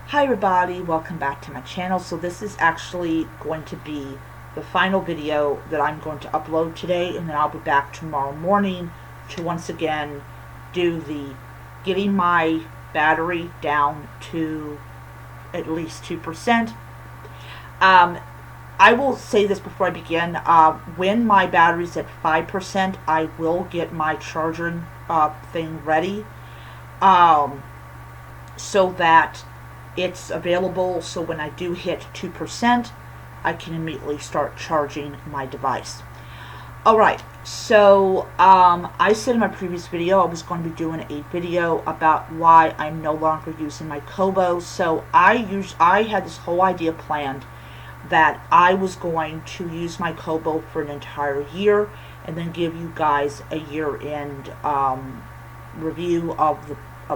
Hi everybody, welcome back to my channel. So this is actually going to be the final video that I'm going to upload today, and then I'll be back tomorrow morning to once again do the getting my battery down to at least 2%. I will say this before I begin. When my battery's at 5%, I will get my charging thing ready so that it's available, so when I do hit 2%, I can immediately start charging my device. Alright, so I said in my previous video I was going to be doing a video about why I'm no longer using my Kobo. So I had this whole idea planned that I was going to use my Kobo for an entire year and then give you guys a year-end review of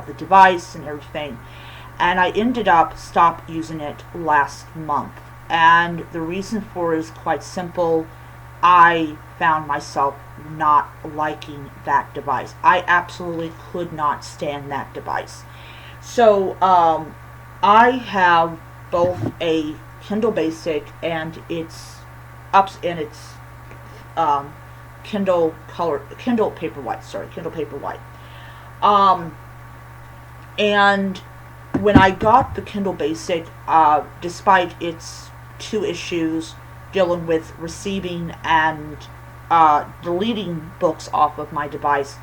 the device and everything. And I ended up stopped using it last month. And the reason for it is quite simple. I found myself not liking that device. I absolutely could not stand that device. So I have both a Kindle Basic and its Kindle Paperwhite. And when I got the Kindle Basic, despite its two issues dealing with receiving and deleting books off of my device,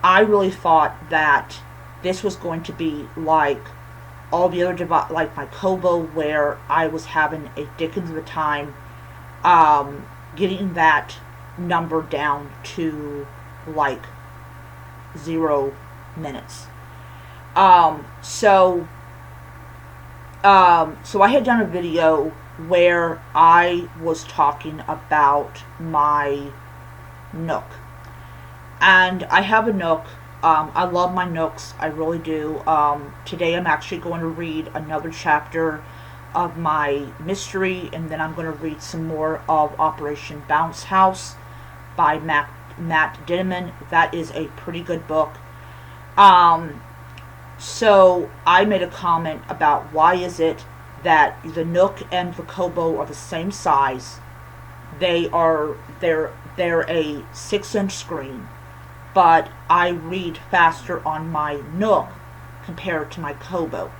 I really thought that this was going to be like all the other like my Kobo, where I was having a dickens of a time getting that number down to like 0 minutes. So I had done a video where I was talking about my Nook. And I have a Nook. I love my Nooks. I really do. Today I'm actually going to read another chapter of my mystery, and then I'm going to read some more of Operation Bounce House by Matt Dinman. That is a pretty good book. So I made a comment about why is it that the Nook and the Kobo are the same size. They're a 6-inch screen, but I read faster on my Nook compared to my Kobo.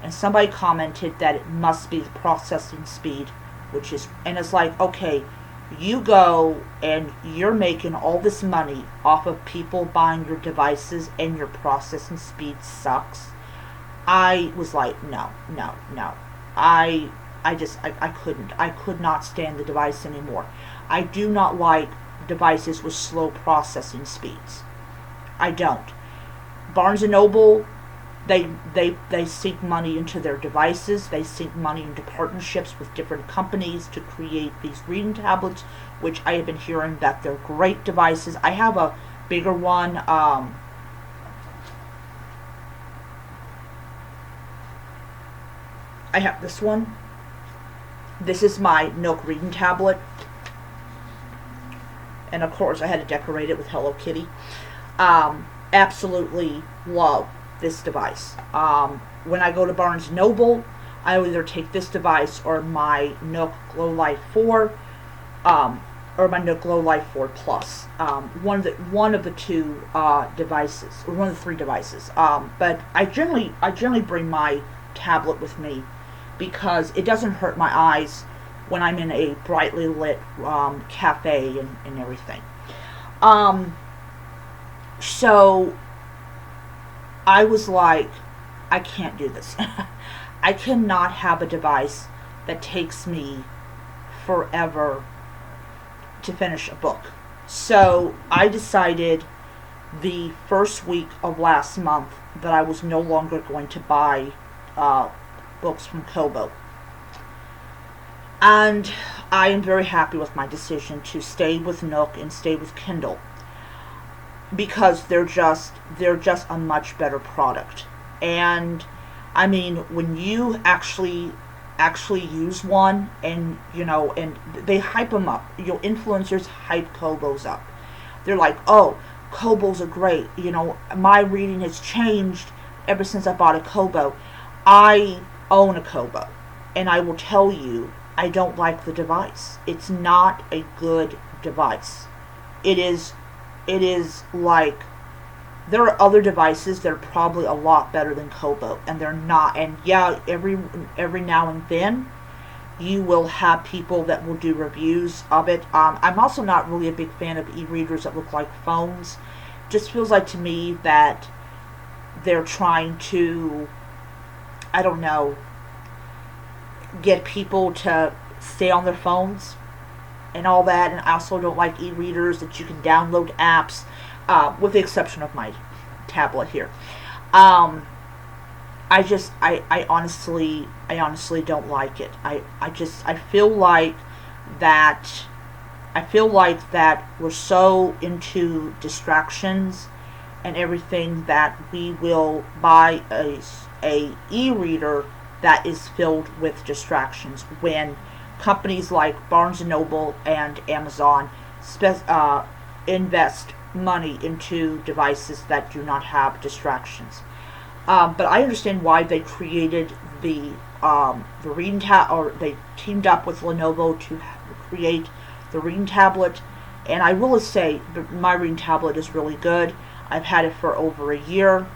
And somebody commented that it must be the processing speed, and it's like, okay, you go and you're making all this money off of people buying your devices and your processing speed sucks. I was like, no. I could not stand the device anymore. I do not like devices with slow processing speeds. I don't. Barnes & Noble, they sink money into their devices. They sink money into partnerships with different companies to create these reading tablets, which I have been hearing that they're great devices. I have a bigger one. I have this one. This is my Nook reading tablet. And of course I had to decorate it with Hello Kitty. Absolutely love this device. When I go to Barnes & Noble, I will either take this device or my Nook Glow Life 4, or my Nook Glow Life 4 Plus. One of the two devices, or one of the three devices. But I generally bring my tablet with me because it doesn't hurt my eyes when I'm in a brightly lit cafe and everything. So I was like, I can't do this. I cannot have a device that takes me forever to finish a book. So I decided the first week of last month that I was no longer going to buy books from Kobo. And I am very happy with my decision to stay with Nook and stay with Kindle, because they're just a much better product. And I mean, when you actually use one, and and they hype them up, influencers hype Kobos up. They're like, oh, Kobos are great. My reading has changed ever since I bought a Kobo. I own a Kobo, and I will tell you, I don't like the device. It's not a good device. It is, it is like, there are other devices that are probably a lot better than Kobo, and they're not. And yeah, every now and then, you will have people that will do reviews of it. I'm also not really a big fan of e-readers that look like phones. Just feels like to me that they're trying to, I don't know, get people to stay on their phones and all that. And I also don't like e-readers that you can download apps, with the exception of my tablet here. I honestly don't like it. I feel like that, we're so into distractions and everything that we will buy a e-reader that is filled with distractions, when companies like Barnes and Noble and Amazon invest money into devices that do not have distractions. But I understand why they created the reading or they teamed up with Lenovo to create the reading tablet. And I will say my reading tablet is really good. I've had it for over a year,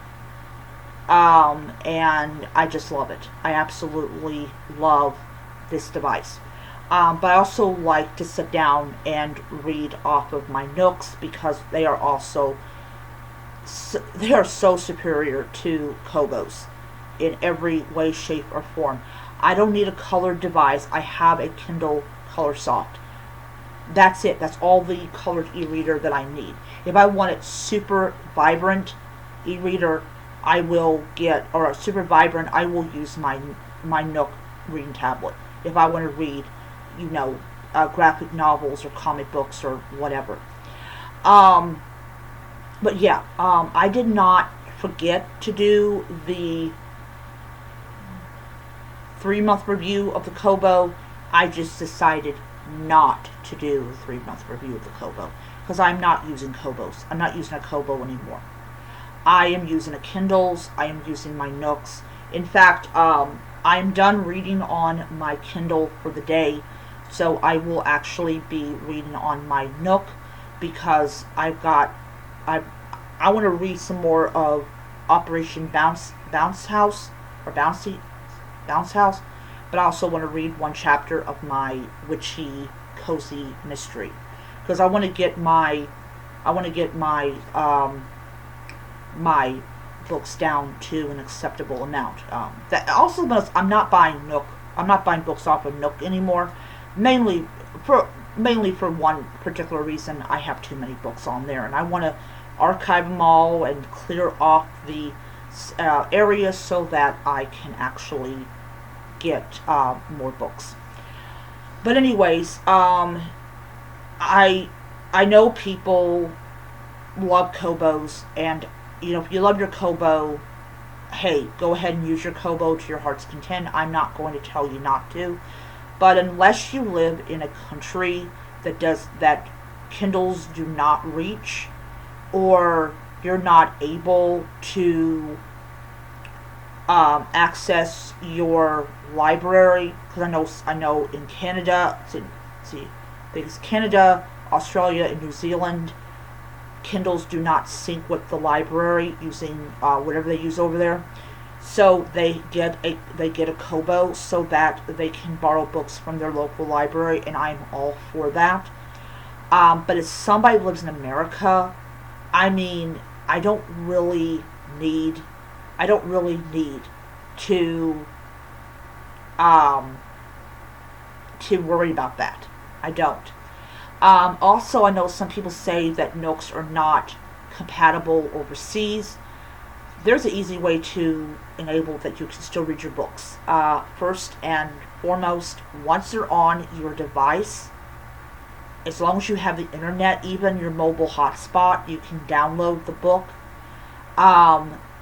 and I just love it. I absolutely love this device. But I also like to sit down and read off of my Nooks, because they are also they are so superior to Kobos in every way, shape, or form. I don't need a colored device. I have a Kindle Color Soft. That's it. That's all the colored e-reader that I need. If I want it super vibrant e-reader, I will get, or a super vibrant, I will use my Nook reading tablet. If I want to read, graphic novels or comic books or whatever. But yeah, I did not forget to do the 3-month review of the Kobo. I just decided not to do the 3-month review of the Kobo, because I'm not using Kobos. I'm not using a Kobo anymore. I am using a Kindles. I am using my Nooks. In fact, I'm done reading on my Kindle for the day, so I will actually be reading on my Nook, because I want to read some more of Operation Bounce House, or Bounce House, but I also want to read one chapter of my witchy cozy mystery, because I want to get my my books down to an acceptable amount. That also, I'm not buying books off of Nook anymore, mainly for one particular reason. I have too many books on there, and I want to archive them all and clear off the areas so that I can actually get more books. But anyways, I know people love Kobos, and if you love your Kobo, hey, go ahead and use your Kobo to your heart's content. I'm not going to tell you not to. But unless you live in a country that Kindles do not reach, or you're not able to access your library, because I know in Canada, because Canada, Australia, and New Zealand, Kindles do not sync with the library using whatever they use over there. So they get a Kobo so that they can borrow books from their local library, and I'm all for that. But as somebody who lives in America, I mean, I don't really need to worry about that. I don't. Also, I know some people say that Nooks are not compatible overseas. There's an easy way to enable that you can still read your books. First and foremost, once they're on your device, as long as you have the internet, even your mobile hotspot, you can download the book.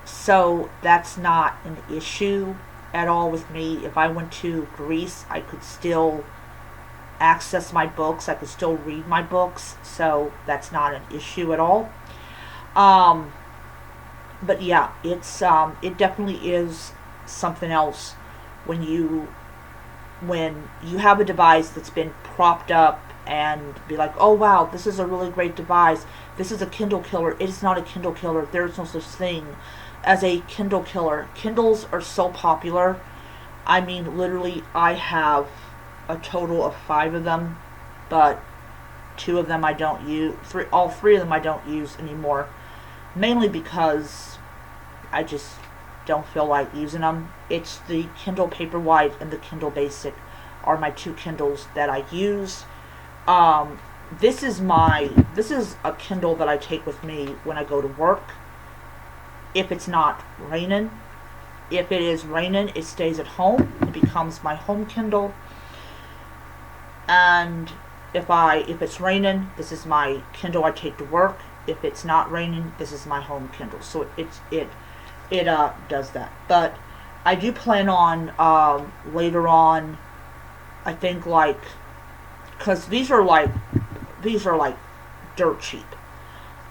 So that's not an issue at all with me. If I went to Greece, I could still access my books. I could still read my books. So that's not an issue at all. But yeah, it definitely is something else when you have a device that's been propped up and be like, oh wow, this is a really great device, this is a Kindle killer. It is not a Kindle killer. There is no such thing as a Kindle killer. Kindles are so popular. I mean, literally, I have a total of 5 of them, but 2 of them I don't use. All 3 of them I don't use anymore, mainly because I just don't feel like using them. It's the Kindle Paperwhite and the Kindle Basic are my 2 Kindles that I use. This is a Kindle that I take with me when I go to work. If it's not raining. If it is raining, it stays at home. It becomes my home Kindle. And if it's raining, this is my Kindle I take to work. If it's not raining, this is my home Kindle. So it does that. But I do plan on later on, I think, like, because these are like dirt cheap.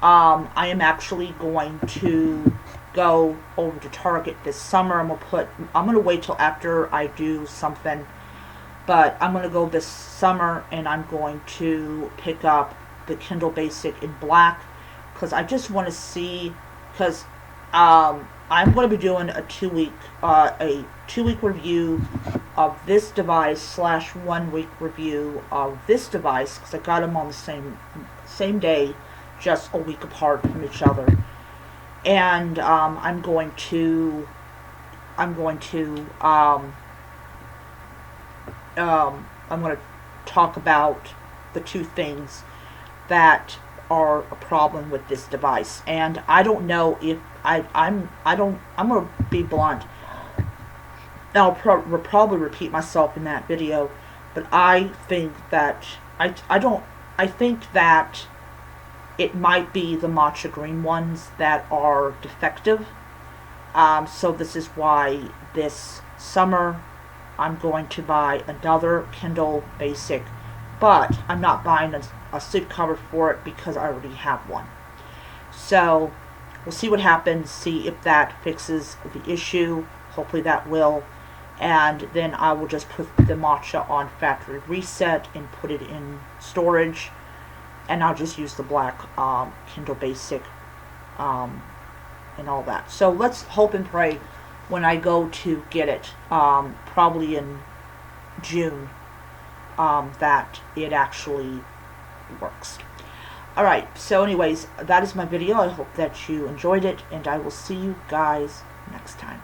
I am actually going to go over to Target this summer. I'm gonna wait till after I do something, but I'm gonna go this summer and I'm going to pick up the Kindle Basic in black, because I just want to see, because I'm going to be doing a 2-week review of this device / 1-week review of this device, because I got them on the same day, just a week apart from each other. And I'm going to talk about the 2 things that are a problem with this device. And I don't know if I'm going to be blunt. I'll probably repeat myself in that video, but I think that I think that it might be the matcha green ones that are defective. So this is why this summer I'm going to buy another Kindle Basic, but I'm not buying a slipcover for it because I already have one. So we'll see what happens, see if that fixes the issue. Hopefully that will. And then I will just put the matcha on factory reset and put it in storage. And I'll just use the black Kindle Basic and all that. So let's hope and pray when I go to get it, probably in June, that it actually works. Alright, so anyways, that is my video. I hope that you enjoyed it, and I will see you guys next time.